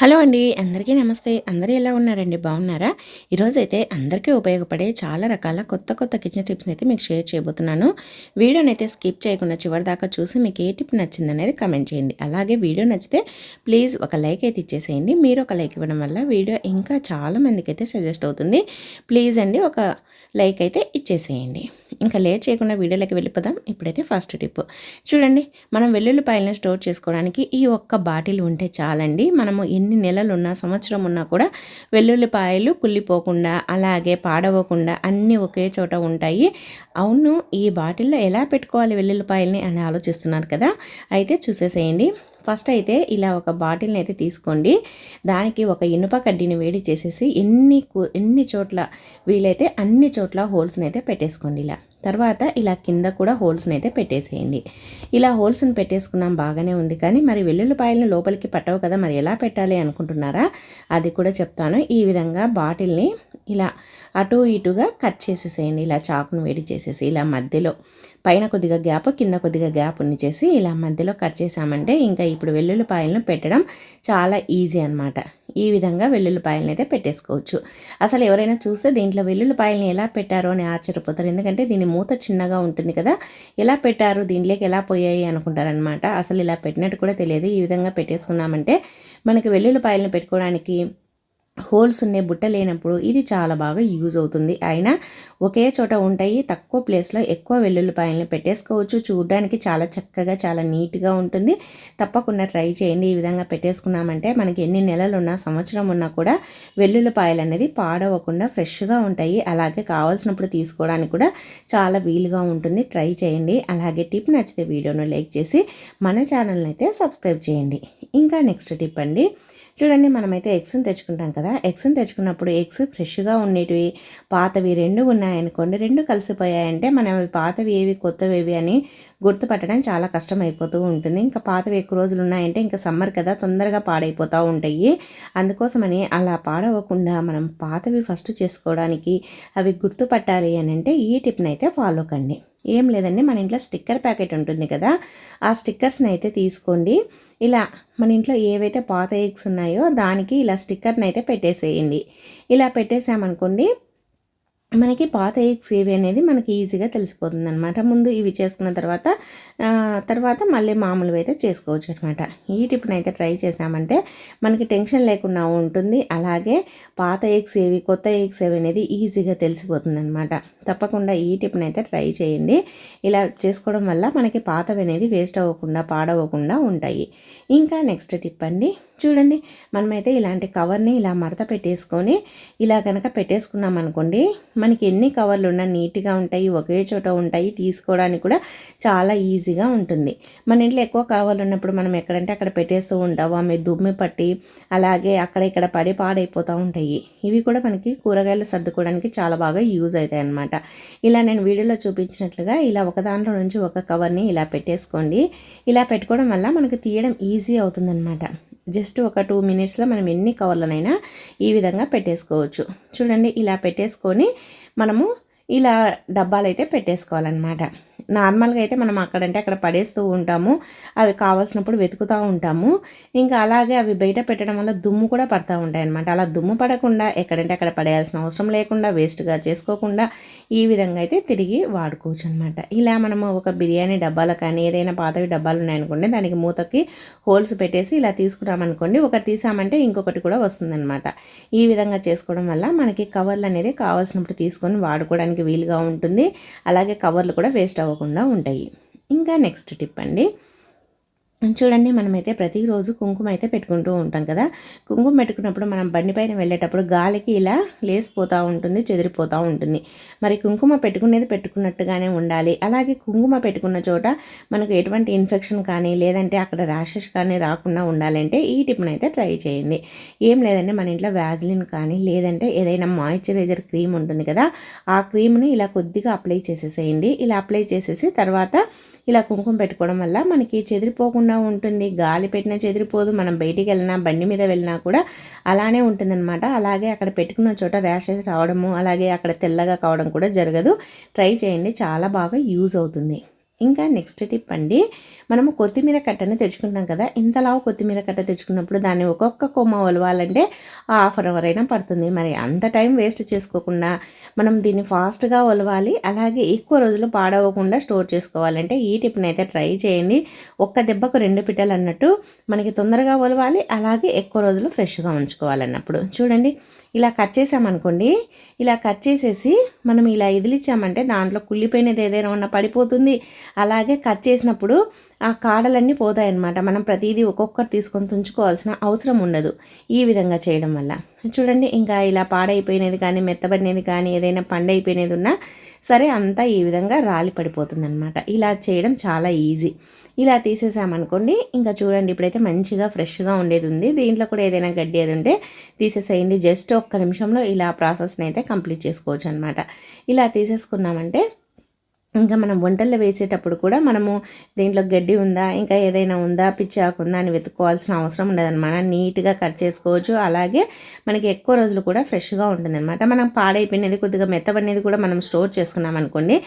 Hello అండి, అందరికీ నమస్తే. అందరూ ఎలా ఉన్నారండి? బాగున్నారా? ఈరోజైతే అందరికీ ఉపయోగపడే చాలా రకాల కొత్త కొత్త కిచెన్ టిప్స్ని అయితే మీకు షేర్ చేయబోతున్నాను. వీడియోని అయితే స్కిప్ చేయకుండా చివరి దాకా చూసి మీకు ఏ టిప్ నచ్చిందనేది కమెంట్ చేయండి. అలాగే వీడియో నచ్చితే ప్లీజ్ ఒక లైక్ అయితే ఇచ్చేసేయండి. మీరు ఒక లైక్ ఇవ్వడం వల్ల వీడియో ఇంకా చాలా మందికి అయితే సజెస్ట్ అవుతుంది. ప్లీజ్ అండి, ఒక లైక్ అయితే ఇచ్చేసేయండి. ఇంకా లేట్ చేయకుండా వీడియోలోకి వెళ్ళిపోదాం. ఇప్పుడైతే ఫస్ట్ టిప్ చూడండి. మనం వెల్లుల్లిపాయలను స్టోర్ చేసుకోవడానికి ఈ ఒక్క బాటిల్ ఉంటే చాలండి. మనము ఎన్ని నెలలు ఉన్నా, సంవత్సరం ఉన్నా కూడా వెల్లుల్లిపాయలు కుళ్ళిపోకుండా, అలాగే పాడవకుండా అన్నీ ఒకే చోట ఉంటాయి. అవును, ఈ బాటిల్లో ఎలా పెట్టుకోవాలి వెల్లుల్లిపాయల్ని అని ఆలోచిస్తున్నారు కదా? అయితే చూసేసేయండి. ఫస్ట్ అయితే ఇలా ఒక బాటిల్ని అయితే తీసుకోండి. దానికి ఒక ఇనుప కడ్డీని వేడి చేసేసి ఎన్ని చోట్ల వీలైతే అన్ని చోట్ల హోల్స్ని అయితే పెట్టేసుకోండి. తర్వాత ఇలా కింద కూడా హోల్స్ని అయితే పెట్టేసేయండి. ఇలా హోల్స్ని పెట్టేసుకున్నాం, బాగానే ఉంది. కానీ మరి వెల్లుల్లిపాయలను లోపలికి పట్టవు కదా, మరి ఎలా పెట్టాలి అనుకుంటున్నారా? అది కూడా చెప్తాను. ఈ విధంగా బాటిల్ని ఇలా అటు ఇటుగా కట్ చేసేసేయండి. ఇలా చాకును వేడి చేసేసి ఇలా మధ్యలో పైన కొద్దిగా గ్యాప్, కింద కొద్దిగా గ్యాప్ చేసి ఇలా మధ్యలో కట్ చేసామంటే ఇంకా ఇప్పుడు వెల్లుల్లిపాయలను పెట్టడం చాలా ఈజీ అనమాట. ఈ విధంగా వెల్లుల్లిపాయలను అయితే పెట్టేసుకోవచ్చు. అసలు ఎవరైనా చూస్తే దీంట్లో వెల్లుల్లిపాయలని ఎలా పెట్టారో అని ఆశ్చర్యపోతారు. ఎందుకంటే దీని మూత చిన్నగా ఉంటుంది కదా, ఎలా పెట్టారు, దీంట్లోకి ఎలా పోయాయి అనుకుంటారనమాట. అసలు ఇలా పెట్టినట్టు కూడా తెలియదు. ఈ విధంగా పెట్టేసుకున్నామంటే మనకి వెల్లుల్లిపాయలను పెట్టుకోవడానికి హోల్స్ ఉండే బుట్ట లేనప్పుడు ఇది చాలా బాగా యూజ్ అవుతుంది. అయినా ఒకే చోట ఉంటాయి, తక్కువ ప్లేస్లో ఎక్కువ వెల్లుల్లిపాయలను పెట్టేసుకోవచ్చు. చూడడానికి చాలా చక్కగా, చాలా నీట్గా ఉంటుంది. తప్పకుండా ట్రై చేయండి. ఈ విధంగా పెట్టేసుకున్నామంటే మనకి ఎన్ని నెలలు ఉన్నా, సంవత్సరం ఉన్నా కూడా వెల్లుల్లిపాయలు అనేది పాడవకుండా ఫ్రెష్గా ఉంటాయి. అలాగే కావాల్సినప్పుడు తీసుకోవడానికి కూడా చాలా వీలుగా ఉంటుంది. ట్రై చేయండి. అలాగే టిప్ నచ్చితే వీడియోను లైక్ చేసి మన ఛానల్ని అయితే సబ్స్క్రైబ్ చేయండి. ఇంకా నెక్స్ట్ టిప్ అండి. చూడండి, మనమైతే ఎగ్స్ని తెచ్చుకుంటాం కదా. ఎగ్స్ని తెచ్చుకున్నప్పుడు ఎగ్స్ ఫ్రెష్గా ఉండేటివి, పాతవి రెండు ఉన్నాయనుకోండి, రెండు కలిసిపోయాయంటే మనం అవి పాతవి ఏవి, కొత్తవి ఏవి అని గుర్తుపట్టడం చాలా కష్టం అయిపోతూ ఉంటుంది. ఇంకా పాతవి ఎక్కువ రోజులు ఉన్నాయంటే ఇంకా సమ్మర్ కదా, తొందరగా పాడైపోతూ ఉంటాయి. అందుకోసమని అలా పాడవకుండా మనం పాతవి ఫస్ట్ చేసుకోవడానికి అవి గుర్తుపట్టాలి అని అంటే ఈ టిప్ని అయితే ఫాలో కండి. ఏం లేదండి, మన ఇంట్లో స్టిక్కర్ ప్యాకెట్ ఉంటుంది కదా, ఆ స్టిక్కర్స్ని అయితే తీసుకోండి. ఇలా మన ఇంట్లో ఏవైతే పాత ఎగ్స్ ఉన్నాయో దానికి ఇలా స్టిక్కర్ని అయితే పెట్టేసేయండి. ఇలా పెట్టేసామనుకోండి, మనకి పాత ఎగ్స్ ఏవి అనేది మనకి ఈజీగా తెలిసిపోతుంది అనమాట. ముందు ఇవి చేసుకున్న తర్వాత మళ్ళీ మామూలుగా అయితే చేసుకోవచ్చు అనమాట. ఈ టిప్ని అయితే ట్రై చేసామంటే మనకి టెన్షన్ లేకుండా ఉంటుంది. అలాగే పాత ఎగ్స్ ఏవి, కొత్త ఎగ్స్ ఏవి అనేది ఈజీగా తెలిసిపోతుంది అనమాట. తప్పకుండా ఈ టిప్ని అయితే ట్రై చేయండి. ఇలా చేసుకోవడం వల్ల మనకి పాతవి అనేది వేస్ట్ అవ్వకుండా, పాడవకుండా ఉంటాయి. ఇంకా నెక్స్ట్ టిప్ అండి. చూడండి, మనమైతే ఇలాంటి కవర్ని ఇలా మడత పెట్టేసుకొని ఇలా కనుక పెట్టేసుకున్నాం అనుకోండి, మనకి ఎన్ని కవర్లు ఉన్నా నీట్గా ఉంటాయి, ఒకే చోట ఉంటాయి, తీసుకోవడానికి కూడా చాలా ఈజీగా ఉంటుంది. మన ఇంట్లో ఎక్కువ కవర్లు ఉన్నప్పుడు మనం ఎక్కడంటే అక్కడ పెట్టేస్తూ ఉంటాము, ఆమె దుమ్మి పట్టి అలాగే అక్కడ ఇక్కడ పడి పాడైపోతూ ఉంటాయి. ఇవి కూడా మనకి కూరగాయలు సర్దుకోవడానికి చాలా బాగా యూజ్ అవుతాయి అన్నమాట. ఇలా నేను వీడియోలో చూపించినట్లుగా ఇలా ఒక దాంట్లో నుంచి ఒక కవర్ని ఇలా పెట్టేసుకోండి. ఇలా పెట్టుకోవడం వల్ల మనకి తీయడం ఈజీ అవుతుందన్నమాట. జస్ట్ ఒక 2 మినిట్స్లో మనం ఎన్ని కవర్లనైనా ఈ విధంగా పెట్టేసుకోవచ్చు. చూడండి, ఇలా పెట్టేసుకొని మనము ఇలా డబ్బాలు అయితే పెట్టేసుకోవాలన్నమాట. నార్మల్గా అయితే మనం అక్కడంటే అక్కడ పడేస్తూ ఉంటాము, అవి కావాల్సినప్పుడు వెతుకుతూ ఉంటాము. ఇంకా అలాగే అవి బయట పెట్టడం వల్ల దుమ్ము కూడా పడుతూ ఉంటాయి అన్నమాట. అలా దుమ్ము పడకుండా ఎక్కడంటే అక్కడ పడేయాల్సిన అవసరం లేకుండా, వేస్ట్గా చేసుకోకుండా ఈ విధంగా అయితే తిరిగి వాడుకోవచ్చు అనమాట. ఇలా మనము ఒక బిర్యానీ డబ్బాలు కానీ ఏదైనా పాతవి డబ్బాలు ఉన్నాయనుకోండి, దానికి మూతకి హోల్స్ పెట్టేసి ఇలా తీసుకున్నామనుకోండి, ఒకటి తీసామంటే ఇంకొకటి కూడా వస్తుందన్నమాట. ఈ విధంగా చేసుకోవడం వల్ల మనకి కవర్లు అనేది కావాల్సినప్పుడు తీసుకొని వాడుకోవడానికి వీలుగా ఉంటుంది. అలాగే కవర్లు కూడా వేస్ట్ అవ్వకుండా ఉంటాయి. ఇంకా నెక్స్ట్ టిప్ అండి. చూడండి, మనమైతే ప్రతిరోజు కుంకుమ అయితే పెట్టుకుంటూ ఉంటాం కదా. కుంకుమ పెట్టుకున్నప్పుడు మనం బండి పైన వెళ్ళేటప్పుడు గాలికి ఇలా లేసిపోతూ ఉంటుంది, చెదిరిపోతూ ఉంటుంది. మరి కుంకుమ పెట్టుకున్నట్టుగానే ఉండాలి. అలాగే కుంకుమ పెట్టుకున్న చోట మనకు ఎటువంటి ఇన్ఫెక్షన్ కానీ లేదంటే అక్కడ ర్యాషెస్ కానీ రాకుండా ఉండాలంటే ఈ టిప్ని అయితే ట్రై చేయండి. ఏం లేదంటే మన ఇంట్లో వ్యాజ్లిన్ కానీ లేదంటే ఏదైనా మాయిశ్చరైజర్ క్రీమ్ ఉంటుంది కదా, ఆ క్రీమ్ని ఇలా కొద్దిగా అప్లై చేసేసేయండి. ఇలా అప్లై చేసేసి తర్వాత ఇలా కుంకుమ పెట్టుకోవడం వల్ల మనకి చెదిరిపోకుండా ఉంటుంది. గాలి పెట్టినా చెదిరిపోదు, మనం బయటికి వెళ్ళినా బండి మీద వెళ్ళినా కూడా అలానే ఉంటుందన్నమాట. అలాగే అక్కడ పెట్టుకున్న చోట ర్యాషెస్ రావడము, అలాగే అక్కడ తెల్లగా కావడం కూడా జరగదు. ట్రై చేయండి, చాలా బాగా యూజ్ అవుతుంది. ఇంకా నెక్స్ట్ టిప్ అండి, మనము కొత్తిమీర కట్టను తెచ్చుకుంటాం కదా, ఇంతలావు కొత్తిమీర కట్ట తెచ్చుకున్నప్పుడు దాన్ని ఒక్కొక్క కొమ్మ ఒలవాలంటే హాఫ్ అన్ అవర్ అయినా పడుతుంది. మరి అంత టైం వేస్ట్ చేసుకోకుండా మనం దీన్ని ఫాస్ట్గా ఒలవాలి, అలాగే ఎక్కువ రోజులు పాడవకుండా స్టోర్ చేసుకోవాలంటే ఈ టిప్ని అయితే ట్రై చేయండి. ఒక్క దెబ్బకు 2 పిట్టలు అన్నట్టు, మనకి తొందరగా ఒలవాలి, అలాగే ఎక్కువ రోజులు ఫ్రెష్గా ఉంచుకోవాలన్నప్పుడు. చూడండి, ఇలా కట్ చేసామనుకోండి, ఇలా కట్ చేసేసి మనం ఇలా ఇదిలిచ్చామంటే దాంట్లో కుళ్ళిపోయినది ఏదైనా ఉన్నా పడిపోతుంది. అలాగే కట్ చేసినప్పుడు ఆ కాడలన్నీ పోతాయి అన్నమాట. మనం ప్రతిదీ ఒక్కొక్కటి తీసుకొని తుంచుకోవాల్సిన అవసరం ఉండదు ఈ విధంగా చేయడం వల్ల. చూడండి, ఇంకా ఇలా పాడైపోయినది కానీ మెత్తబడినది కానీ ఏదైనా పండైపోయినది ఉన్నా సరే అంతా ఈ విధంగా రాలి పడిపోతుంది అనమాట. ఇలా చేయడం చాలా ఈజీ. ఇలా తీసేసామనుకోండి, ఇంకా చూడండి ఇప్పుడైతే మంచిగా ఫ్రెష్గా ఉండేది ఉంది. దీంట్లో కూడా ఏదైనా గడ్డి ఏది ఉంటే తీసేసేయండి. జస్ట్ ఒక్క నిమిషంలో ఇలా ప్రాసెస్ని అయితే కంప్లీట్ చేసుకోవచ్చు అనమాట. ఇలా తీసేసుకున్నామంటే ఇంకా మనం వంటల్లో వేసేటప్పుడు కూడా మనము దీంట్లో గడ్డి ఉందా, ఇంకా ఏదైనా ఉందా, పిచ్చి ఆకుందా అని వెతుక్కోవాల్సిన అవసరం ఉండదన్నమాట. నీట్గా కట్ చేసుకోవచ్చు. అలాగే మనకి ఎక్కువ రోజులు కూడా ఫ్రెష్గా ఉంటుందన్నమాట. మనం పాడైపోయినది కొద్దిగా మెత్తబడినది కూడా మనం స్టోర్ చేసుకున్నాం అనుకోండి,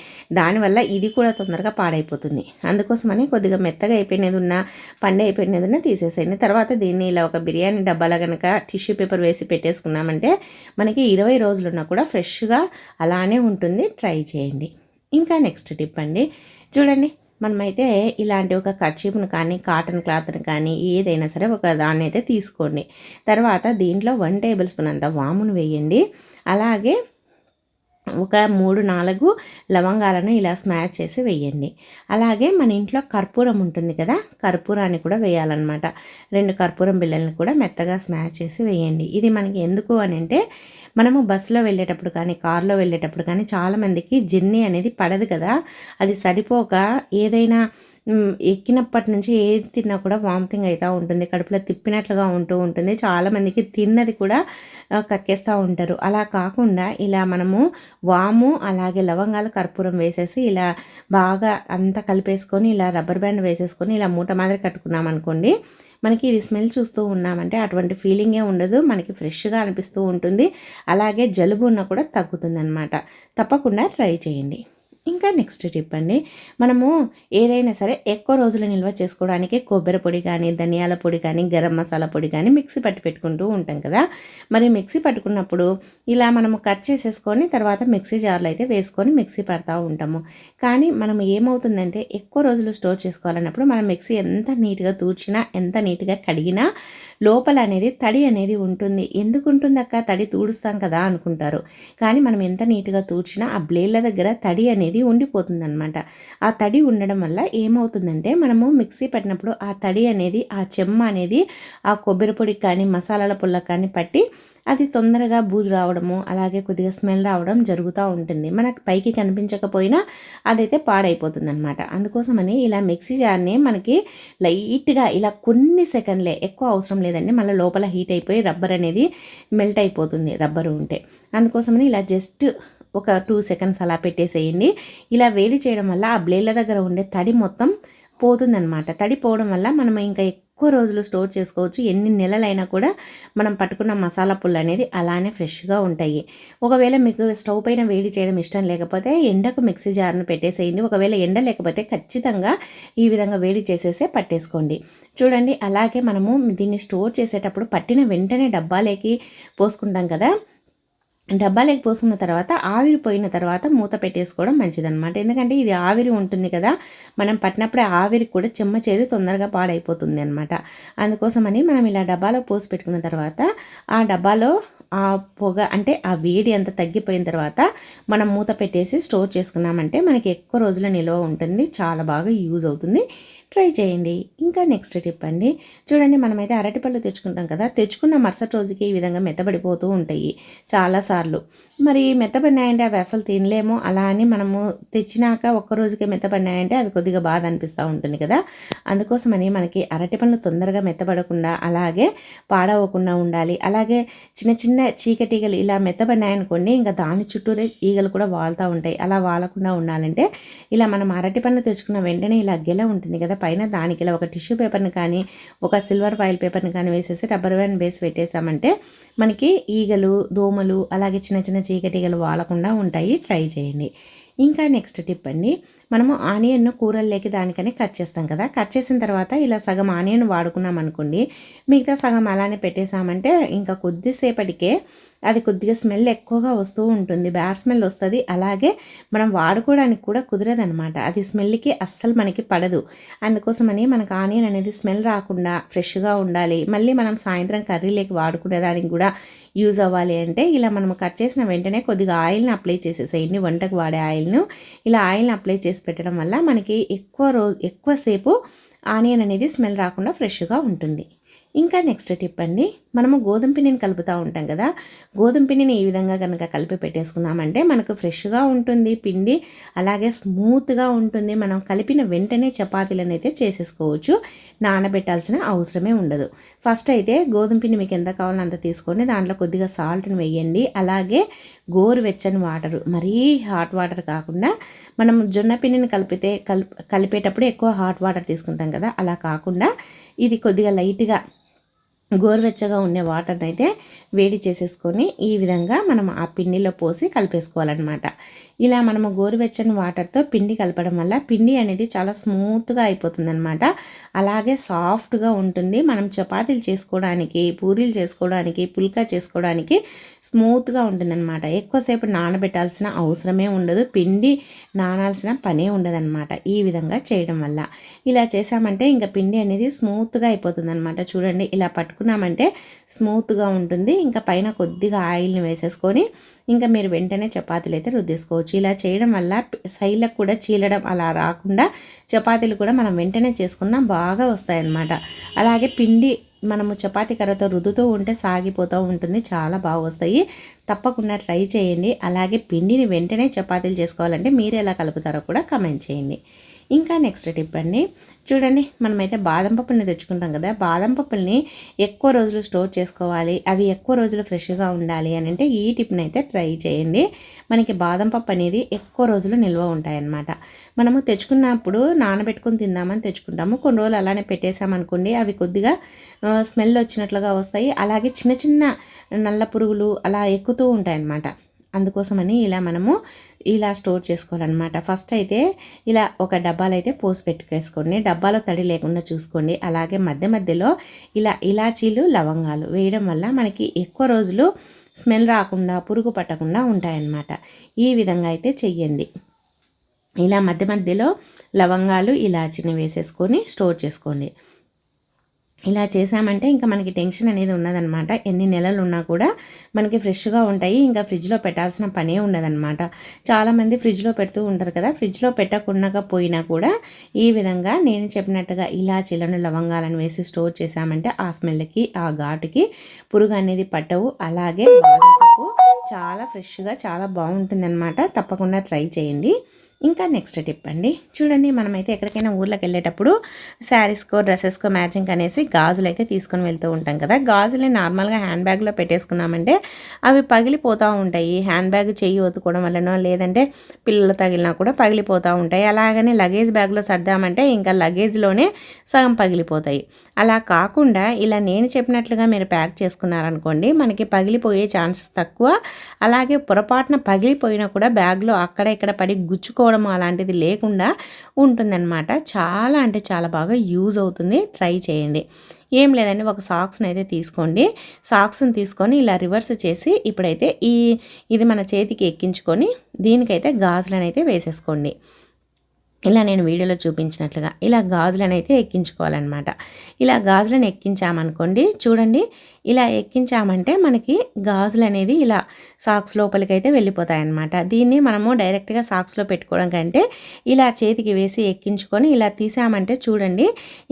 దానివల్ల ఇది కూడా తొందరగా పాడైపోతుంది. అందుకోసమని కొద్దిగా మెత్తగా అయిపోయినది ఉన్నా, పండు అయిపోయినది ఉన్నా తీసేసేయండి. తర్వాత దీన్ని ఇలా ఒక బిర్యానీ డబ్బాలో కనుక టిష్యూ పేపర్ వేసి పెట్టేసుకున్నామంటే మనకి 20 రోజులున్నా కూడా ఫ్రెష్గా అలానే ఉంటుంది. ట్రై చేయండి. ఇంకా నెక్స్ట్ టిప్ అండి, చూడండి, మనమైతే ఇలాంటి ఒక కర్చీప్ను కానీ కాటన్ క్లాత్ని కానీ ఏదైనా సరే ఒక దాన్ని అయితే తీసుకోండి. తర్వాత దీంట్లో 1 టేబుల్ స్పూన్ అంత వామును వేయండి. అలాగే ఒక 3-4 లవంగాలను ఇలా స్మాష్ చేసి వేయండి. అలాగే మన ఇంట్లో కర్పూరం ఉంటుంది కదా, కర్పూరాన్ని కూడా వేయాలన్నమాట. 2 కర్పూరం బిళ్ళలను కూడా మెత్తగా స్మాష్ చేసి వేయండి. ఇది మనకి ఎందుకు అని అంటే, మనము బస్సులో వెళ్ళేటప్పుడు కానీ కార్లో వెళ్ళేటప్పుడు కానీ చాలామందికి జర్నీ అనేది పడదు కదా, అది సరిపోక ఏదైనా ఎక్కినప్పటి నుంచి ఏది తిన్నా కూడా వామిటింగ్ అవుతూ ఉంటుంది, కడుపులో తిప్పినట్లుగా ఉంటూ ఉంటుంది. చాలామందికి తిన్నది కూడా కక్కేస్తూ ఉంటారు. అలా కాకుండా ఇలా మనము వాము అలాగే లవంగాలు కర్పూరం వేసేసి ఇలా బాగా అంతా కలిపేసుకొని ఇలా రబ్బర్ బ్యాండ్ వేసేసుకొని ఇలా మూట మాదిరి కట్టుకున్నాం అనుకోండి, మనకి ఇది స్మెల్ చూస్తూ ఉన్నామంటే అటువంటి ఫీలింగే ఉండదు, మనకి ఫ్రెష్గా అనిపిస్తూ ఉంటుంది. అలాగే జలుబు ఉన్నా కూడా తగ్గుతుందన్నమాట. తప్పకుండా ట్రై చేయండి. ఇంకా నెక్స్ట్ టిప్ అండి, మనము ఏదైనా సరే ఎక్కువ రోజులు నిల్వ చేసుకోవడానికి కొబ్బరి పొడి కానీ, ధనియాల పొడి కానీ, గరం మసాలా పొడి కానీ మిక్సీ పట్టి పెట్టుకుంటూ ఉంటాం కదా. మరి మిక్సీ పట్టుకున్నప్పుడు ఇలా మనము కట్ చేసేసుకొని తర్వాత మిక్సీ జార్లో అయితే వేసుకొని మిక్సీ పడతా ఉంటాము. కానీ మనం ఏమవుతుందంటే ఎక్కువ రోజులు స్టోర్ చేసుకోవాలన్నప్పుడు మనం మిక్సీ ఎంత నీట్గా తూడ్చినా, ఎంత నీట్గా కడిగినా లోపల అనేది తడి అనేది ఉంటుంది. ఎందుకు ఉంటుంది అక్క, తడి తూడుస్తాం కదా అనుకుంటారు. కానీ మనం ఎంత నీట్గా తూడ్చినా ఆ బ్లేడ్ల దగ్గర తడి అనేది ఉండిపోతుంది అనమాట. ఆ తడి ఉండడం వల్ల ఏమవుతుందంటే మనము మిక్సీ పెట్టినప్పుడు ఆ తడి అనేది, ఆ చెమ్మ అనేది ఆ కొబ్బరి పొడికి కానీ మసాలాల పుల్లకు కానీ పట్టి అది తొందరగా బూజు రావడము, అలాగే కొద్దిగా స్మెల్ రావడం జరుగుతూ ఉంటుంది. మనకు పైకి కనిపించకపోయినా అదైతే పాడైపోతుంది అనమాట. అందుకోసమని ఇలా మిక్సీ జార్ని మనకి లైట్గా ఇలా కొన్ని సెకండ్లే, ఎక్కువ అవసరం లేదండి, మళ్ళీ లోపల హీట్ అయిపోయి రబ్బర్ అనేది మెల్ట్ అయిపోతుంది రబ్బరు ఉంటే. అందుకోసమని ఇలా జస్ట్ ఒక 2 సెకండ్స్ అలా పెట్టేసేయండి. ఇలా వేడి చేయడం వల్ల ఆ బ్లేడ్ల దగ్గర ఉండే తడి మొత్తం పోతుందన్నమాట. తడి పోవడం వల్ల మనం ఇంకా ఎక్కువ రోజులు స్టోర్ చేసుకోవచ్చు. ఎన్ని నెలలైనా కూడా మనం పట్టుకున్న మసాలా పుల్ల అనేది అలానే ఫ్రెష్గా ఉంటాయి. ఒకవేళ మీకు స్టవ్ పైన వేడి చేయడం ఇష్టం లేకపోతే ఎండకు మిక్సీ జార్ను పెట్టేసేయండి. ఒకవేళ ఎండ లేకపోతే ఖచ్చితంగా ఈ విధంగా వేడి చేసేసే పట్టేసుకోండి. చూడండి, అలాగే మనము దీన్ని స్టోర్ చేసేటప్పుడు పట్టిన వెంటనే డబ్బాలోకి పోసుకుంటాం కదా, డబ్బాలోకి పోసుకున్న తర్వాత ఆవిరి పోయిన తర్వాత మూత పెట్టేసుకోవడం మంచిదన్నమాట. ఎందుకంటే ఇది ఆవిరి ఉంటుంది కదా, మనం పట్టినప్పుడే ఆవిరి కూడా చెమ్మ చేరి తొందరగా పాడైపోతుంది అనమాట. అందుకోసమని మనం ఇలా డబ్బాలో పోసి పెట్టుకున్న తర్వాత ఆ డబ్బాలో ఆ పొగ అంటే ఆ వేడి అంతా తగ్గిపోయిన తర్వాత మనం మూత పెట్టేసి స్టోర్ చేసుకున్నామంటే మనకి ఎక్కువ రోజుల నిల్వ ఉంటుంది. చాలా బాగా యూజ్ అవుతుంది. ట్రై చేయండి. ఇంకా నెక్స్ట్ టిప్ అండి, చూడండి, మనమైతే అరటిపళ్ళు తెచ్చుకుంటాం కదా, తెచ్చుకున్న మరుసటి రోజుకి ఈ విధంగా మెత్తబడిపోతూ ఉంటాయి చాలాసార్లు. మరి మెత్తబడినాయంటే అవి అసలు తినలేము. అలా అని మనము తెచ్చినాక ఒక్కరోజుకే మెత్తబడినాయంటే అవి కొద్దిగా బాధ అనిపిస్తూ ఉంటుంది కదా. అందుకోసమని మనకి అరటిపళ్ళు తొందరగా మెత్తబడకుండా అలాగే పాడవకుండా ఉండాలి. అలాగే చిన్న చిన్న చీకటీగలు ఇలా మెత్తబడినాయనుకోండి, ఇంకా దాని చుట్టూరే ఈగలు కూడా వాలుతూ ఉంటాయి. అలా వాలకుండా ఉండాలంటే ఇలా మనం అరటిపళ్ళు తెచ్చుకున్న వెంటనే ఇలా గెల ఉంటుంది కదా పైన, దానికి ఇలా ఒక టిష్యూ పేపర్ని కానీ ఒక సిల్వర్ ఫాయిల్ పేపర్ని కానీ వేసేసి రబ్బర్ బ్యాండ్ వేసి పెట్టేసామంటే మనకి ఈగలు, దోమలు అలాగే చిన్న చిన్న చీకటిగలు వాలకుండా ఉంటాయి. ట్రై చేయండి. ఇంకా నెక్స్ట్ టిప్ అండి, మనము ఆనియన్ను కూరల్లోకి దానికని కట్ చేస్తాం కదా, కట్ చేసిన తర్వాత ఇలా సగం ఆనియన్ వాడుకున్నాం అనుకోండి, మిగతా సగం అలానే పెట్టేసామంటే ఇంకా కొద్దిసేపటికే అది కొద్దిగా స్మెల్ ఎక్కువగా వస్తూ ఉంటుంది, బ్యాడ్ స్మెల్ వస్తుంది. అలాగే మనం వాడుకోవడానికి కూడా కుదరదనమాట, అది స్మెల్కి అస్సలు మనకి పడదు. అందుకోసమని మనకు ఆనియన్ అనేది స్మెల్ రాకుండా ఫ్రెష్గా ఉండాలి, మళ్ళీ మనం సాయంత్రం కర్రీలోకి వాడుకునేదానికి కూడా యూజ్ అవ్వాలి అంటే ఇలా మనం కట్ చేసిన వెంటనే కొద్దిగా ఆయిల్ని అప్లై చేసేసేయండి. వంటకు వాడే ఆయిల్ను ఇలా ఆయిల్ని అప్లై చేసి పెట్టడం వల్ల మనకి ఎక్కువసేపు ఆనియన్ అనేది స్మెల్ రాకుండా ఫ్రెష్గా ఉంటుంది. ఇంకా నెక్స్ట్ టిప్ అండి, మనము గోధుమ పిండిని కలుపుతూ ఉంటాం కదా, గోధుమ పిండిని ఈ విధంగా కనుక కలిపి పెట్టేసుకున్నామంటే మనకు ఫ్రెష్గా ఉంటుంది పిండి, అలాగే స్మూత్గా ఉంటుంది. మనం కలిపిన వెంటనే చపాతీలను అయితే చేసేసుకోవచ్చు, నానబెట్టాల్సిన అవసరమే ఉండదు. ఫస్ట్ అయితే గోధుమ పిండి మీకు ఎంత కావాలో అంత తీసుకోండి, దాంట్లో కొద్దిగా సాల్ట్ని వేయండి. అలాగే గోరువెచ్చని వాటరు, మరీ హాట్ వాటర్ కాకుండా, మనం జొన్న పిండిని కలిపేటప్పుడు ఎక్కువ హాట్ వాటర్ తీసుకుంటాం కదా, అలా కాకుండా ఇది కొద్దిగా లైట్గా గోరువెచ్చగా ఉండే వాటర్ని అయితే వేడి చేసేసుకొని ఈ విధంగా మనం ఆ పిండిలో పోసి కలిపేసుకోవాలన్నమాట. ఇలా మనము గోరువెచ్చని వాటర్తో పిండి కలపడం వల్ల పిండి అనేది చాలా స్మూత్గా అయిపోతుందన్నమాట, అలాగే సాఫ్ట్గా ఉంటుంది. మనం చపాతీలు చేసుకోవడానికి, పూరీలు చేసుకోవడానికి, పుల్కా చేసుకోవడానికి స్మూత్గా ఉంటుందన్నమాట. ఎక్కువసేపు నానబెట్టాల్సిన అవసరమే ఉండదు, పిండి నానాల్సిన పనే ఉండదన్నమాట ఈ విధంగా చేయడం వల్ల. ఇలా చేసామంటే ఇంకా పిండి అనేది స్మూత్గా అయిపోతుందన్నమాట. చూడండి, ఇలా పట్టుకున్నామంటే స్మూత్గా ఉంటుంది. ఇంకా పైన కొద్దిగా ఆయిల్ని వేసేసుకొని ఇంకా మీరు వెంటనే చపాతీలు అయితే రుద్దేసుకోవచ్చు. ఇలా చేయడం వల్ల సైడ్లకు కూడా చీలడం అలా రాకుండా చపాతీలు కూడా మనం వెంటనే చేసుకున్నా బాగా వస్తాయన్నమాట. అలాగే పిండి మనము చపాతీ కర్రతో రుద్దుతూ ఉంటే సాగిపోతూ ఉంటుంది, చాలా బాగా వస్తాయి. తప్పకుండా ట్రై చేయండి. అలాగే పిండిని వెంటనే చపాతీలు చేసుకోవాలంటే మీరు ఎలా కలుపుతారో కూడా కామెంట్ చేయండి. ఇంకా నెక్స్ట్ టిప్ అండి, చూడండి, మనమైతే బాదం పప్పుల్ని తెచ్చుకుంటాం కదా, బాదం పప్పుల్ని ఎక్కువ రోజులు స్టోర్ చేసుకోవాలి, అవి ఎక్కువ రోజులు ఫ్రెష్గా ఉండాలి అని అంటే ఈ టిప్ని అయితే ట్రై చేయండి. మనకి బాదం పప్పు అనేది ఎక్కువ రోజులు నిల్వ ఉంటాయన్నమాట. మనము తెచ్చుకున్నప్పుడు నానబెట్టుకుని తిందామని తెచ్చుకుంటాము, కొన్ని రోజులు అలానే పెట్టేసామనుకోండి అవి కొద్దిగా స్మెల్ వచ్చినట్లుగా వస్తాయి. అలాగే చిన్న చిన్న నల్ల పురుగులు అలా ఎక్కుతూ ఉంటాయన్నమాట. అందుకోసమని మనము ఇలా స్టోర్ చేసుకోవాలన్నమాట. ఫస్ట్ అయితే ఇలా ఒక డబ్బాలు అయితే పోసి పెట్టుకేసుకోండి, డబ్బాలో తడి లేకుండా చూసుకోండి. అలాగే మధ్య మధ్యలో ఇలాచీలు, లవంగాలు వేయడం వల్ల మనకి ఎక్కువ రోజులు స్మెల్ రాకుండా, పురుగు పట్టకుండా ఉంటాయన్నమాట. ఈ విధంగా అయితే చెయ్యండి. ఇలా మధ్య మధ్యలో లవంగాలు, ఇలాచీని వేసేసుకొని స్టోర్ చేసుకోండి. ఇలా చేసామంటే ఇంకా మనకి టెన్షన్ అనేది ఉన్నదనమాట. ఎన్ని నెలలు ఉన్నా కూడా మనకి ఫ్రెష్గా ఉంటాయి, ఇంకా ఫ్రిడ్జ్లో పెట్టాల్సిన పనే ఉండదన్నమాట. చాలామంది ఫ్రిడ్జ్లో పెడుతూ ఉంటారు కదా, ఫ్రిడ్జ్లో పెట్టకుండా పోయినా కూడా ఈ విధంగా నేను చెప్పినట్టుగా ఇలాచీలను, లవంగాలను వేసి స్టోర్ చేసామంటే ఆ స్మెల్కి, ఆ ఘాటుకి పురుగు అనేది పట్టవు. అలాగే బాదం పప్పు చాలా ఫ్రెష్గా చాలా బాగుంటుందన్నమాట. తప్పకుండా ట్రై చేయండి. ఇంకా నెక్స్ట్ టిప్ అండి, చూడండి, మనమైతే ఎక్కడికైనా ఊర్లోకి వెళ్ళేటప్పుడు శారీస్కో, డ్రెస్సెస్కో మ్యాచింగ్ అనేసి గాజులు అయితే తీసుకొని వెళ్తూ ఉంటాం కదా, గాజులని నార్మల్గా హ్యాండ్ బ్యాగ్లో పెట్టేసుకున్నామంటే అవి పగిలిపోతూ ఉంటాయి. హ్యాండ్ బ్యాగ్ చెయ్యి ఒత్తుకోవడం వల్లనో లేదంటే పిల్లలు తగిలినా కూడా పగిలిపోతూ ఉంటాయి. అలాగని లగేజ్ బ్యాగ్లో సర్దామంటే ఇంకా లగేజ్లోనే సగం పగిలిపోతాయి. అలా కాకుండా ఇలా నేను చెప్పినట్లుగా మీరు ప్యాక్ చేసుకున్నారనుకోండి, మనకి పగిలిపోయే ఛాన్సెస్ తక్కువ. అలాగే పొరపాటున పగిలిపోయినా కూడా బ్యాగ్లో అక్కడ ఇక్కడ పడి గుచ్చుకోవడం అలాంటిది లేకుండా ఉంటుందన్నమాట. చాలా అంటే చాలా బాగా యూజ్ అవుతుంది, ట్రై చేయండి. ఏం లేదండి, ఒక సాక్స్ని అయితే తీసుకోండి, సాక్స్ని తీసుకొని ఇలా రివర్స్ చేసి ఇప్పుడైతే ఇది మన చేతికి ఎక్కించుకొని దీనికైతే గాజులను అయితే వేసేసుకోండి. ఇలా నేను వీడియోలో చూపించినట్లుగా ఇలా గాజులను అయితే ఎక్కించుకోవాలన్నమాట. ఇలా గాజులను ఎక్కించామనుకోండి, చూడండి, ఇలా ఎక్కించామంటే మనకి గాజులు అనేది ఇలా సాక్స్ లోపలికి అయితే వెళ్ళిపోతాయన్నమాట. దీన్ని మనము డైరెక్ట్గా సాక్స్లో పెట్టుకోవడం కంటే ఇలా చేతికి వేసి ఎక్కించుకొని ఇలా తీసామంటే చూడండి,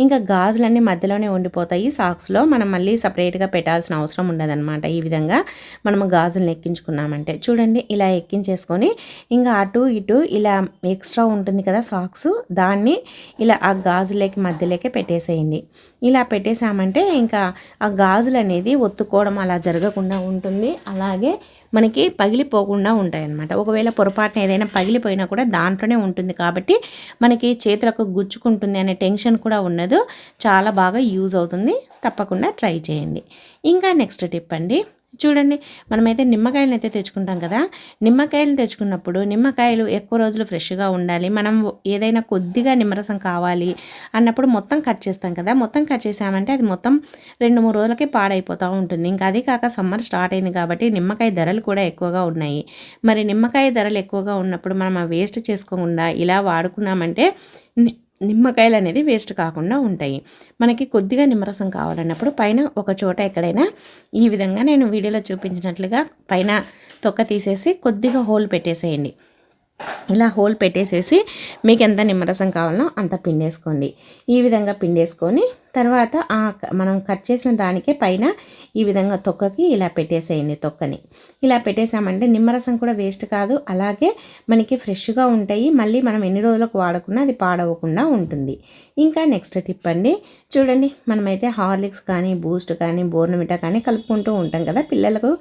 ఇంకా గాజులన్నీ మధ్యలోనే ఉండిపోతాయి సాక్స్లో. మనం మళ్ళీ సపరేట్గా పెట్టాల్సిన అవసరం ఉండదన్నమాట. ఈ విధంగా మనము గాజులను ఎక్కించుకున్నామంటే చూడండి, ఇలా ఎక్కించేసుకొని ఇంకా అటు ఇటు ఇలా ఎక్స్ట్రా ఉంటుంది కదా సాక్స్, దాన్ని ఇలా ఆ గాజులకి మధ్యలోకి పెట్టేసేయండి. ఇలా పెట్టేసామంటే ఇంకా ఆ గాజులు అనేది ఒత్తుకోవడం అలా జరగకుండా ఉంటుంది. అలాగే మనకి పగిలిపోకుండా ఉంటాయన్నమాట. ఒకవేళ పొరపాటున ఏదైనా పగిలిపోయినా కూడా దాంట్లోనే ఉంటుంది కాబట్టి మనకి చేతులకు గుచ్చుకుంటుంది అనే టెన్షన్ కూడా ఉండదు. చాలా బాగా యూజ్ అవుతుంది, తప్పకుండా ట్రై చేయండి. ఇంకా నెక్స్ట్ టిప్ అండి, చూడండి, మనమైతే నిమ్మకాయలను అయితే తెచ్చుకుంటాం కదా. నిమ్మకాయలను తెచ్చుకున్నప్పుడు నిమ్మకాయలు ఎక్కువ రోజులు ఫ్రెష్గా ఉండాలి. మనం ఏదైనా కొద్దిగా నిమ్మరసం కావాలి అన్నప్పుడు మొత్తం కట్ చేస్తాం కదా. మొత్తం కట్ చేసామంటే అది మొత్తం 2-3 రోజులకి పాడైపోతూ ఉంటుంది. ఇంకా అది కాక సమ్మర్ స్టార్ట్ అయింది కాబట్టి నిమ్మకాయ ధరలు కూడా ఎక్కువగా ఉన్నాయి. మరి నిమ్మకాయ ధరలు ఎక్కువగా ఉన్నప్పుడు మనం వేస్ట్ చేసుకోకుండా ఇలా వాడుకున్నామంటే నిమ్మకాయలు అనేది వేస్ట్ కాకుండా ఉంటాయి. మనకి కొద్దిగా నిమ్మరసం కావాలన్నప్పుడు పైన ఒక చోట ఎక్కడైనా ఈ విధంగా నేను వీడియోలో చూపించినట్లుగా పైన తొక్క తీసేసి కొద్దిగా హోల్ పెట్టేసేయండి. ఇలా హోల్ పెట్టేసేసి మీకు ఎంత నిమ్మరసం కావాలనో అంత పిండేసుకోండి. ఈ విధంగా పిండేసుకొని తర్వాత మనం కట్ చేసిన దానికే పైన ఈ విధంగా తొక్కకి ఇలా పెట్టేసేయండి. తొక్కని ఇలా పెట్టేసామంటే నిమ్మరసం కూడా వేస్ట్ కాదు, అలాగే మనకి ఫ్రెష్గా ఉంటాయి. మళ్ళీ మనం ఎన్ని రోజులకు వాడకున్నా అది పాడవకుండా ఉంటుంది. ఇంకా నెక్స్ట్ టిప్ అండి, చూడండి, మనమైతే హార్లిక్స్ కానీ బూస్ట్ కానీ బోర్నవిటా కానీ కలుపుకుంటూ ఉంటాం కదా, పిల్లలకు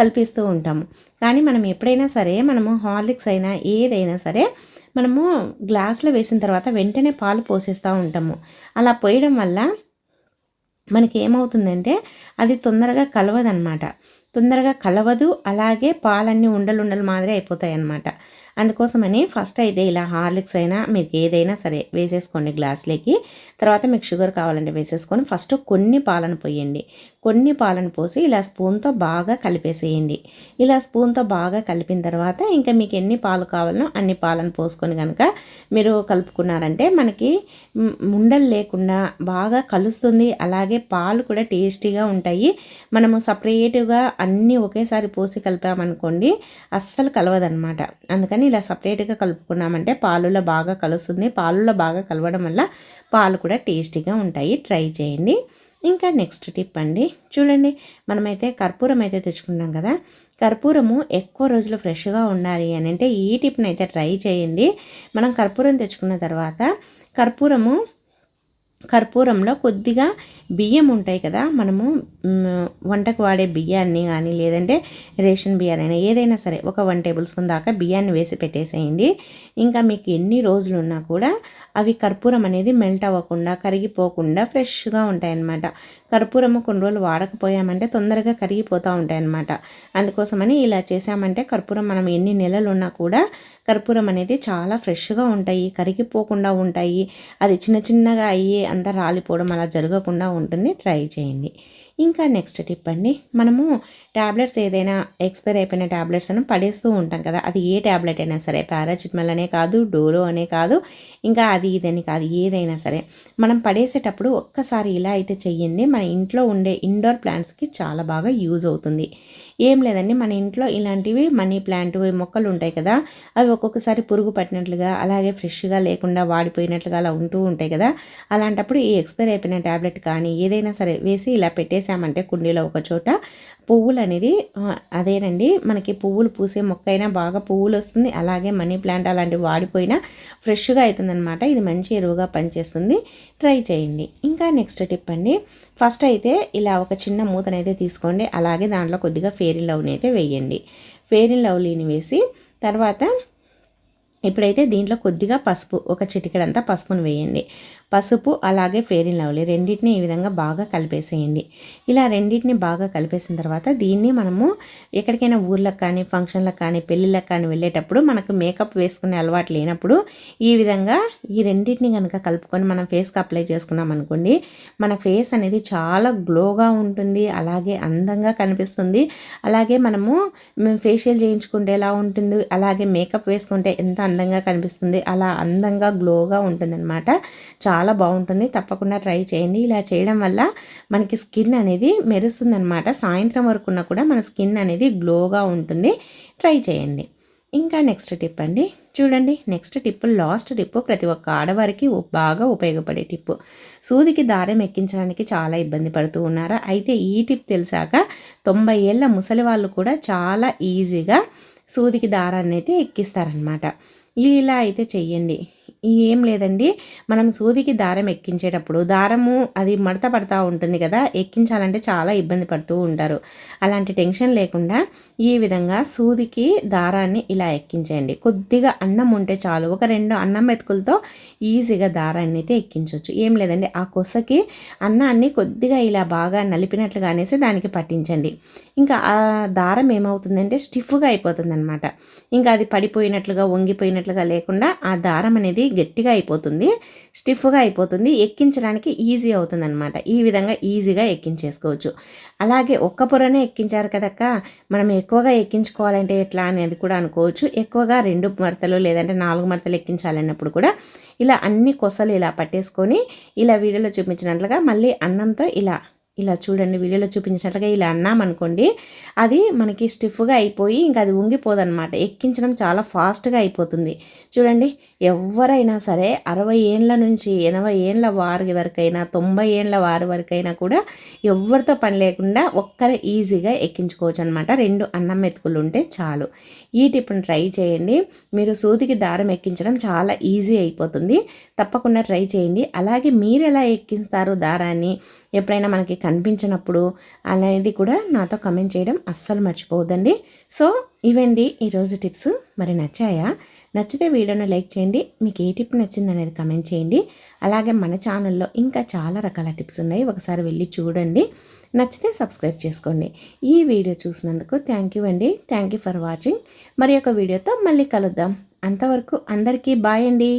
కల్పిస్తూ ఉంటాము. కానీ మనం ఎప్పుడైనా సరే మనము హార్లిక్స్ అయినా ఏదైనా సరే మనము గ్లాసులో వేసిన తర్వాత వెంటనే పాలు పోసేస్తూ ఉంటాము. అలా పోయడం వల్ల మనకి ఏమవుతుందంటే అది తొందరగా కలవదనమాట. తొందరగా కలవదు, అలాగే పాలన్నీ ఉండలు మాదిరి అయిపోతాయి అన్నమాట. అందుకోసమని ఫస్ట్ అయితే ఇలా హార్లిక్స్ అయినా మీకు ఏదైనా సరే వేసేసుకోండి గ్లాస్లోకి. తర్వాత మీకు షుగర్ కావాలంటే వేసేసుకొని ఫస్ట్ కొన్ని పాలను పోయండి. కొన్ని పాలను పోసి ఇలా స్పూన్తో బాగా కలిపేసేయండి. ఇలా స్పూన్తో బాగా కలిపిన తర్వాత ఇంకా మీకు ఎన్ని పాలు కావాలనో అన్ని పాలను పోసుకొని కనుక మీరు కలుపుకున్నారంటే మనకి ఉండలు లేకుండా బాగా కలుస్తుంది. అలాగే పాలు కూడా టేస్టీగా ఉంటాయి. మనము సపరేట్గా అన్నీ ఒకేసారి పోసి కలిపామనుకోండి అస్సలు కలవదనమాట. అందుకని ఇలా సపరేట్గా కలుపుకున్నామంటే పాలులో బాగా కలుస్తుంది. పాలులో బాగా కలవడం వల్ల పాలు కూడా టేస్టీగా ఉంటాయి. ట్రై చేయండి. ఇంకా నెక్స్ట్ టిప్ అండి, చూడండి, మనమైతే కర్పూరం అయితే తెచ్చుకున్నాం కదా. కర్పూరము ఎక్కువ రోజులు ఫ్రెష్గా ఉండాలి అని అంటే ఈ టిప్ని అయితే ట్రై చేయండి. మనం కర్పూరం తెచ్చుకున్న తర్వాత కర్పూరంలో కొద్దిగా బియ్యం ఉంటాయి కదా, మనము వంటకు వాడే బియ్యాన్ని కానీ లేదంటే రేషన్ బియ్యాన్ని ఏదైనా సరే ఒక 1 టేబుల్ స్పూన్ దాకా బియ్యాన్ని వేసి పెట్టేసేయండి. ఇంకా మీకు ఎన్ని రోజులు ఉన్నా కూడా అవి కర్పూరం అనేది మెల్ట్ అవ్వకుండా కరిగిపోకుండా ఫ్రెష్గా ఉంటాయన్నమాట. కర్పూరము కొన్ని రోజులు వాడకపోయామంటే తొందరగా కరిగిపోతూ ఉంటాయన్నమాట. అందుకోసమని ఇలా చేసామంటే కర్పూరం మనం ఎన్ని నెలలు ఉన్నా కూడా కర్పూరం అనేది చాలా ఫ్రెష్గా ఉంటాయి, కరిగిపోకుండా ఉంటాయి. అది చిన్నగా అయ్యి అంతా రాలిపోవడం అలా జరగకుండా ఉంటుంది. ట్రై చేయండి. ఇంకా నెక్స్ట్ టిప్ అండి, మనము ట్యాబ్లెట్స్ ఏదైనా ఎక్స్పైర్ అయిపోయిన ట్యాబ్లెట్స్ అని పడేస్తూ ఉంటాం కదా. అది ఏ ట్యాబ్లెట్ అయినా సరే, పారాసిటమాల్ అనే కాదు, డోలో అనే కాదు, ఇంకా అది ఇదని కాదు, ఏదైనా సరే మనం పడేసేటప్పుడు ఒక్కసారి ఇలా అయితే చెయ్యండి. మన ఇంట్లో ఉండే ఇండోర్ ప్లాంట్స్కి చాలా బాగా యూజ్ అవుతుంది. ఏం లేదండి, మన ఇంట్లో ఇలాంటివి మనీ ప్లాంట్ మొక్కలు ఉంటాయి కదా, అవి ఒక్కొక్కసారి పురుగు పట్టినట్లుగా అలాగే ఫ్రెష్గా లేకుండా వాడిపోయినట్లుగా అలా ఉంటూ ఉంటాయి కదా. అలాంటప్పుడు ఈ ఎక్స్పైర్ అయిపోయిన ట్యాబ్లెట్ కానీ ఏదైనా సరే వేసి ఇలా పెట్టేసామంటే కుండీలో ఒక చోట పువ్వులు అనేది అదేనండి, మనకి పువ్వులు పూసే మొక్క అయినా బాగా పువ్వులు వస్తుంది. అలాగే మనీ ప్లాంట్ అలాంటివి వాడిపోయినా ఫ్రెష్గా అవుతుందన్నమాట. ఇది మంచి ఎరువుగా పనిచేస్తుంది. ట్రై చేయండి. ఇంకా నెక్స్ట్ టిప్ అండి, ఫస్ట్ అయితే ఇలా ఒక చిన్న మూతనైతే తీసుకోండి. అలాగే దాంట్లో కొద్దిగా ఫెయిర్ అండ్ లవ్లీ అయితే వేయండి. ఫెయిర్ అండ్ లవ్లీని వేసి తర్వాత ఇప్పుడైతే దీంట్లో కొద్దిగా పసుపు, ఒక చిటికెడంతా పసుపును వేయండి. పసుపు అలాగే ఫెయిర్ అండ్ లవ్లీ రెండింటిని ఈ విధంగా బాగా కలిపేసేయండి. ఇలా రెండింటిని బాగా కలిపేసిన తర్వాత దీన్ని మనము ఎక్కడికైనా ఊర్లకు కానీ ఫంక్షన్లకు కానీ పెళ్ళిళ్ళకి కానీ వెళ్ళేటప్పుడు మనకు మేకప్ వేసుకునే అలవాటు లేనప్పుడు ఈ విధంగా ఈ రెండింటిని కనుక కలుపుకొని మనం ఫేస్కి అప్లై చేసుకున్నాం అనుకోండి, మన ఫేస్ అనేది చాలా గ్లోగా ఉంటుంది, అలాగే అందంగా కనిపిస్తుంది. అలాగే మనము ఫేషియల్ చేయించుకుంటే ఎలా ఉంటుంది, అలాగే మేకప్ వేసుకుంటే ఎంత అందంగా కనిపిస్తుంది, అలా అందంగా గ్లోగా ఉంటుందన్నమాట. చాలా బాగుంటుంది. తప్పకుండా ట్రై చేయండి. ఇలా చేయడం వల్ల మనకి స్కిన్ అనేది మెరుస్తుందన్నమాట. సాయంత్రం వరకు ఉన్నా కూడా మన స్కిన్ అనేది గ్లోగా ఉంటుంది. ట్రై చేయండి. ఇంకా నెక్స్ట్ టిప్ అండి, చూడండి, నెక్స్ట్ టిప్ లాస్ట్ టిప్ ప్రతి ఒక్క ఆడవారికి బాగా ఉపయోగపడే టిప్. సూదికి దారం ఎక్కించడానికి చాలా ఇబ్బంది పడుతూ ఉన్నారా? అయితే ఈ టిప్ తెలిసాక 90 ఏళ్ళ ముసలి వాళ్ళు కూడా చాలా ఈజీగా సూదికి దారాన్ని అయితే ఎక్కిస్తారనమాట. ఇలా అయితే చెయ్యండి. ఏం లేదండి, మనం సూదికి దారం ఎక్కించేటప్పుడు దారము అది మడత పడతా ఉంటుంది కదా, ఎక్కించాలంటే చాలా ఇబ్బంది పడుతూ ఉంటారు. అలాంటి టెన్షన్ లేకుండా ఈ విధంగా సూదికి దారాన్ని ఇలా ఎక్కించేయండి. కొద్దిగా అన్నం ఉంటే చాలు, ఒక 2 అన్నం మెతుకులతో ఈజీగా దారాన్ని అయితే ఎక్కించవచ్చు. ఏం లేదండి, ఆ కొసకి అన్నాన్ని కొద్దిగా ఇలా బాగా నలిపినట్లుగా అనేసి దానికి పట్టించండి. ఇంకా ఆ దారం ఏమవుతుందంటే స్టిఫ్గా అయిపోతుంది అనమాట. ఇంకా అది పడిపోయినట్లుగా వంగిపోయినట్లుగా లేకుండా ఆ దారం అనేది గట్టిగా అయిపోతుంది, స్టిఫ్గా అయిపోతుంది, ఎక్కించడానికి ఈజీ అవుతుంది అనమాట. ఈ విధంగా ఈజీగా ఎక్కించేసుకోవచ్చు. అలాగే ఒక్క పొరనే ఎక్కించారు కదక్క, మనం ఎక్కువగా ఎక్కించుకోవాలంటే ఎట్లా అనేది కూడా అనుకోవచ్చు. ఎక్కువగా 2 మడతలు లేదంటే 4 మడతలు ఎక్కించాలన్నప్పుడు కూడా ఇలా అన్ని కొసలు ఇలా పట్టేసుకొని ఇలా వీడియోలో చూపించినట్లుగా మళ్ళీ అన్నంతో ఇలా చూడండి, వీడియోలో చూపించినట్లుగా ఇలా అన్నామనుకోండి, అది మనకి స్టిఫ్గా అయిపోయి ఇంకా అది ఉంగిపోదన్నమాట. ఎక్కించడం చాలా ఫాస్ట్గా అయిపోతుంది. చూడండి, ఎవరైనా సరే 60 ఏండ్ల నుంచి 80 ఏండ్ల వారి వరకైనా 90 ఏండ్ల వారి వరకైనా కూడా ఎవరితో పని లేకుండా ఒక్కరే ఈజీగా ఎక్కించుకోవచ్చు అనమాట. 2 అన్నం మెతుకులు ఉంటే చాలు. ఈ టిప్ని ట్రై చేయండి. మీరు సూదికి దారం ఎక్కించడం చాలా ఈజీ అయిపోతుంది. తప్పకుండా ట్రై చేయండి. అలాగే మీరు ఎలా ఎక్కిస్తారు దారాన్ని ఎప్పుడైనా మనకి కనిపించినప్పుడు అనేది కూడా నాతో కమెంట్ చేయడం అస్సలు మర్చిపోవద్దండి. సో ఇవండి ఈరోజు టిప్స్. మరి నచ్చాయా? నచ్చితే వీడియోని లైక్ చేయండి. మీకు ఏ టిప్ నచ్చింది అనేది కమెంట్ చేయండి. అలాగే మన ఛానల్లో ఇంకా చాలా రకాల టిప్స్ ఉన్నాయి, ఒకసారి వెళ్ళి చూడండి. నచ్చితే సబ్స్క్రైబ్ చేసుకోండి. ఈ వీడియో చూసినందుకు థ్యాంక్ యూ అండి. Thank you for watching. మరి ఒక వీడియోతో మళ్ళీ కలుద్దాం. అంతవరకు అందరికీ బాయ్ అండి.